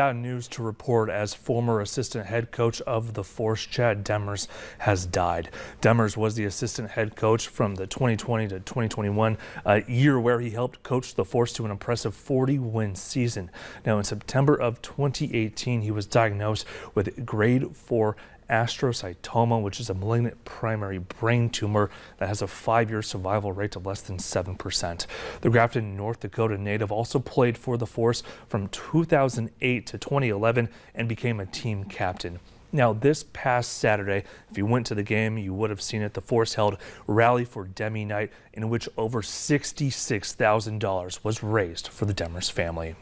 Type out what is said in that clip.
Bad news to report as former assistant head coach of the Force, Chad Demers, has died. Demers was the assistant head coach from the 2020 to 2021 year where he helped coach the Force to an impressive 40-win season. Now, in September of 2018, he was diagnosed with grade 4 astrocytoma, which is a malignant primary brain tumor that has a 5-year survival rate of less than 7%. The Grafton, North Dakota native also played for the Force from 2008 to 2011 and became a team captain. Now, this past Saturday, if you went to the game, you would have seen it. The Force held Rally for Demi Night, in which over $66,000 was raised for the Demers family.